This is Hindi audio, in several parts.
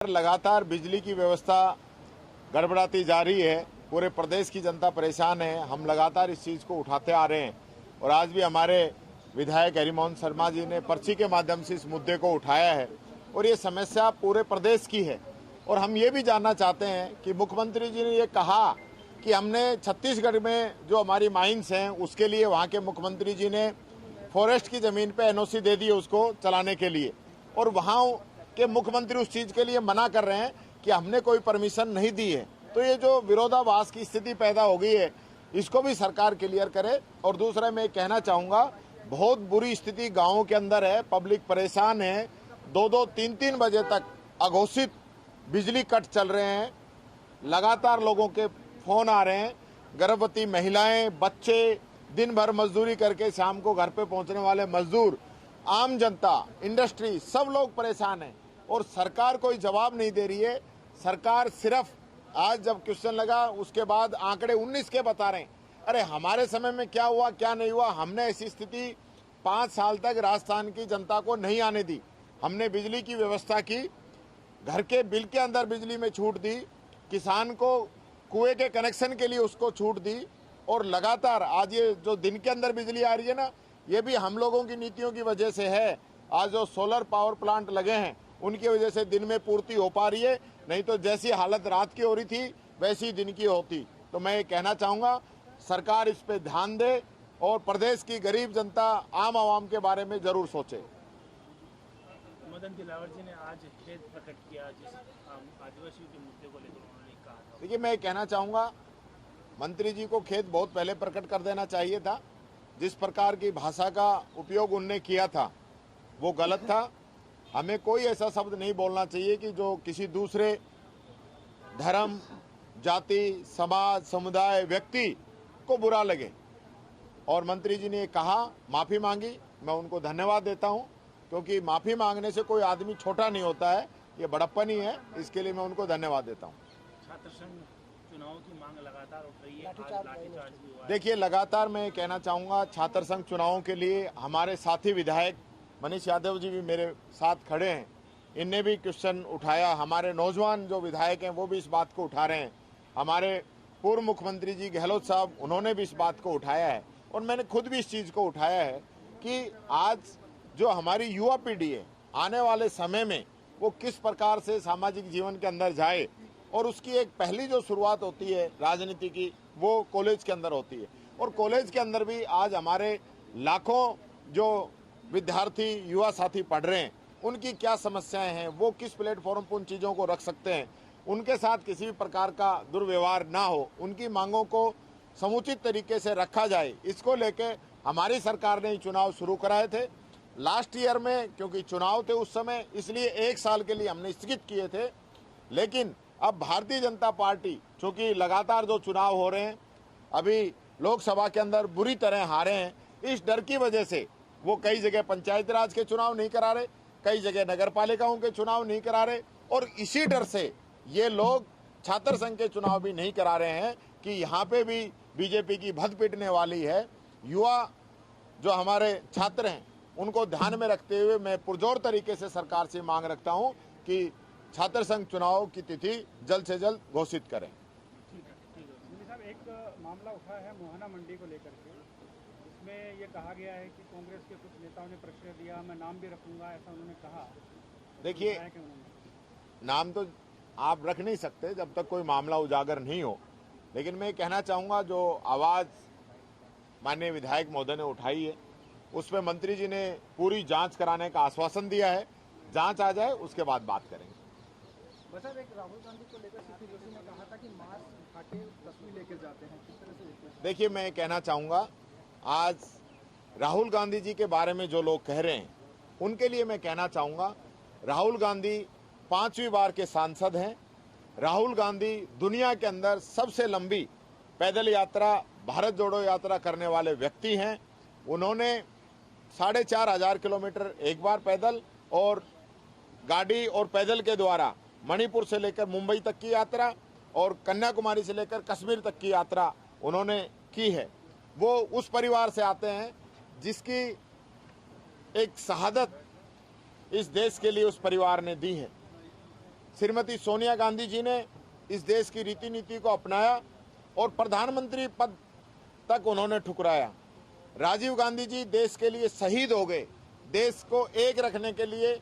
लगातार बिजली की व्यवस्था गड़बड़ाती जा रही है। पूरे प्रदेश की जनता परेशान है। हम लगातार इस चीज़ को उठाते आ रहे हैं और आज भी हमारे विधायक हरिमोहन शर्मा जी ने पर्ची के माध्यम से इस मुद्दे को उठाया है और ये समस्या पूरे प्रदेश की है। और हम ये भी जानना चाहते हैं कि मुख्यमंत्री जी ने ये कहा कि हमने छत्तीसगढ़ में जो हमारी माइंस हैं उसके लिए वहाँ के मुख्यमंत्री जी ने फॉरेस्ट की ज़मीन पे एनओसी दे दी है उसको चलाने के लिए, और वहाँ के मुख्यमंत्री उस चीज़ के लिए मना कर रहे हैं कि हमने कोई परमिशन नहीं दी है। तो ये जो विरोधाभास की स्थिति पैदा हो गई है इसको भी सरकार क्लियर करे। और दूसरा मैं कहना चाहूँगा, बहुत बुरी स्थिति गाँवों के अंदर है, पब्लिक परेशान है। 2-2, 3-3 बजे तक अघोषित बिजली कट चल रहे हैं। लगातार लोगों के फोन आ रहे हैं। गर्भवती महिलाएं, बच्चे, दिन भर मजदूरी करके शाम को घर पे पहुंचने वाले मजदूर, आम जनता, इंडस्ट्री, सब लोग परेशान हैं और सरकार कोई जवाब नहीं दे रही है। सरकार सिर्फ आज जब क्वेश्चन लगा उसके बाद आंकड़े 19 के बता रहे हैं। अरे हमारे समय में क्या हुआ क्या नहीं हुआ, हमने ऐसी स्थिति 5 साल तक राजस्थान की जनता को नहीं आने दी। हमने बिजली की व्यवस्था की, घर के बिल के अंदर बिजली में छूट दी, किसान को कुएं के कनेक्शन के लिए उसको छूट दी, और लगातार आज ये जो दिन के अंदर बिजली आ रही है ना, ये भी हम लोगों की नीतियों की वजह से है। आज जो सोलर पावर प्लांट लगे हैं उनकी वजह से दिन में पूर्ति हो पा रही है, नहीं तो जैसी हालत रात की हो रही थी वैसी दिन की होती। तो मैं ये कहना चाहूँगा सरकार इस पे ध्यान दे और प्रदेश की गरीब जनता, आम आवाम के बारे में जरूर सोचे। मदन दिलावर जी ने आज खेद प्रकट किया जिस आदिवासी के मुद्दे को लेकर उन्होंने कहा था। देखिए, मैं कहना चाहूँगा मंत्री जी को खेद बहुत पहले प्रकट कर देना चाहिए था। जिस प्रकार की भाषा का उपयोग उनने किया था वो गलत था। हमें कोई ऐसा शब्द नहीं बोलना चाहिए कि जो किसी दूसरे धर्म, जाति, समाज, समुदाय, व्यक्ति को बुरा लगे। और मंत्री जी ने कहा, माफ़ी मांगी, मैं उनको धन्यवाद देता हूं, क्योंकि माफ़ी मांगने से कोई आदमी छोटा नहीं होता है, ये बड़प्पन ही है। इसके लिए मैं उनको धन्यवाद देता हूं। छात्र संघ चुनाव की मांग लगातार उठ रही है, आज लाठीचार्ज भी हुआ है। देखिए, लगातार मैं कहना चाहूँगा छात्र संघ चुनावों के लिए हमारे साथी विधायक मनीष यादव जी भी मेरे साथ खड़े हैं, इनने भी क्वेश्चन उठाया। हमारे नौजवान जो विधायक हैं वो भी इस बात को उठा रहे हैं। हमारे पूर्व मुख्यमंत्री जी गहलोत साहब, उन्होंने भी इस बात को उठाया है और मैंने खुद भी इस चीज़ को उठाया है कि आज जो हमारी युवा पीढ़ी है, आने वाले समय में वो किस प्रकार से सामाजिक जीवन के अंदर जाए, और उसकी एक पहली जो शुरुआत होती है राजनीति की वो कॉलेज के अंदर होती है। और कॉलेज के अंदर भी आज हमारे लाखों जो विद्यार्थी, युवा साथी पढ़ रहे हैं, उनकी क्या समस्याएं हैं, वो किस प्लेटफॉर्म पर उन चीज़ों को रख सकते हैं, उनके साथ किसी भी प्रकार का दुर्व्यवहार ना हो, उनकी मांगों को समुचित तरीके से रखा जाए, इसको लेके हमारी सरकार ने चुनाव शुरू कराए थे। लास्ट ईयर में क्योंकि चुनाव थे उस समय, इसलिए 1 साल के लिए हमने स्थगित किए थे। लेकिन अब भारतीय जनता पार्टी, चूंकि लगातार जो चुनाव हो रहे हैं, अभी लोकसभा के अंदर बुरी तरह हारे हैं, इस डर की वजह से वो कई जगह पंचायती राज के चुनाव नहीं करा रहे, कई जगह नगर पालिकाओं के चुनाव नहीं करा रहे, और इसी डर से ये लोग छात्र संघ के चुनाव भी नहीं करा रहे हैं कि यहाँ पे भी बीजेपी की भद पिटने वाली है। युवा जो हमारे छात्र हैं उनको ध्यान में रखते हुए मैं पुरजोर तरीके से सरकार से मांग रखता हूँ कि छात्र संघ चुनाव की तिथि जल्द से जल्द घोषित करें। ठीक है साहब, एक मामला उठा है मोहना मंडी को लेकर के, इसमें ये कहा गया है कि कांग्रेस के कुछ नेताओं ने प्रेशर दिया, मैं नाम भी रखूंगा, ऐसा उन्होंने कहा। देखिए, नाम तो आप रख नहीं सकते जब तक कोई मामला उजागर नहीं हो, लेकिन मैं कहना चाहूँगा जो आवाज़ माननीय विधायक महोदय ने उठाई है उस पर मंत्री जी ने पूरी जांच कराने का आश्वासन दिया है। जांच आ जाए उसके बाद बात करेंगे। बस एक राहुल गांधी को लेकर सीपी जोशी ने कहा था कि मास्क उठा के तस्वीर लेकर जाते हैं, किस तरह से देखते हैं? देखिए, मैं कहना चाहूँगा, आज राहुल गांधी जी के बारे में जो लोग कह रहे हैं उनके लिए मैं कहना चाहूँगा, राहुल गांधी 5वीं बार के सांसद हैं। राहुल गांधी दुनिया के अंदर सबसे लंबी पैदल यात्रा, भारत जोड़ो यात्रा करने वाले व्यक्ति हैं। उन्होंने 4,500 किलोमीटर एक बार पैदल और गाड़ी और पैदल के द्वारा मणिपुर से लेकर मुंबई तक की यात्रा और कन्याकुमारी से लेकर कश्मीर तक की यात्रा उन्होंने की है। वो उस परिवार से आते हैं जिसकी एक शहादत इस देश के लिए उस परिवार ने दी है। श्रीमती सोनिया गांधी जी ने इस देश की रीति नीति को अपनाया और प्रधानमंत्री पद तक उन्होंने ठुकराया। राजीव गांधी जी देश के लिए शहीद हो गए। देश को एक रखने के लिए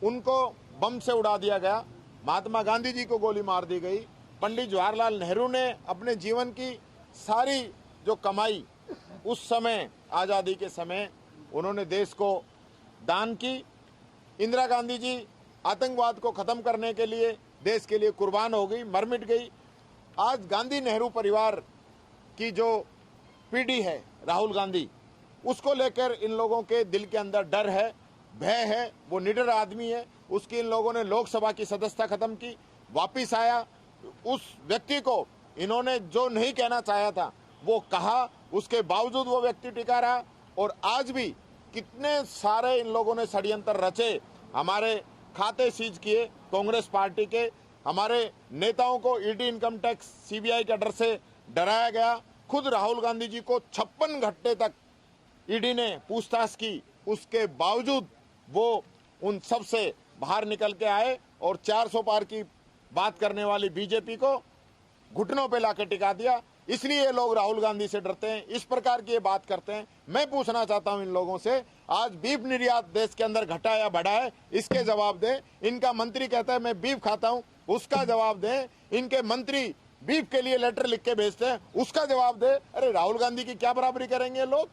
उनको बम से उड़ा दिया गया। महात्मा गांधी जी को गोली मार दी गई। पंडित जवाहरलाल नेहरू ने अपने जीवन की सारी जो कमाई उस समय आज़ादी के समय उन्होंने देश को दान की। इंदिरा गांधी जी आतंकवाद को खत्म करने के लिए देश के लिए कुर्बान हो गई, मर मिट गई। आज गांधी नेहरू परिवार की जो पीढ़ी है, राहुल गांधी, उसको लेकर इन लोगों के दिल के अंदर डर है, भय है। वो निडर आदमी है, उसकी इन लोगों ने लोकसभा की सदस्यता खत्म की, वापिस आया। उस व्यक्ति को इन्होंने जो नहीं कहना चाहा था वो कहा, उसके बावजूद वो व्यक्ति टिका रहा। और आज भी कितने सारे इन लोगों ने षड्यंत्र रचे, हमारे खाते सीज किए कांग्रेस पार्टी के, हमारे नेताओं को ईडी, इनकम टैक्स, सीबीआई के डर से डराया गया। खुद राहुल गांधी जी को 56 घंटे तक ईडी ने पूछताछ की, उसके बावजूद वो उन सब से बाहर निकल के आए और 400 पार की बात करने वाली बीजेपी को घुटनों पे लाके टिका दिया। इसलिए ये लोग राहुल गांधी से डरते हैं, इस प्रकार की ये बात करते हैं। मैं पूछना चाहता हूं इन लोगों से, आज बीफ निर्यात देश के अंदर घटा या बढ़ा है, इसके जवाब दें। इनका मंत्री कहता है मैं बीफ खाता हूं, उसका जवाब दें। इनके मंत्री बीफ के लिए लेटर लिख के भेजते हैं, उसका जवाब दे। अरे राहुल गांधी की क्या बराबरी करेंगे लोग?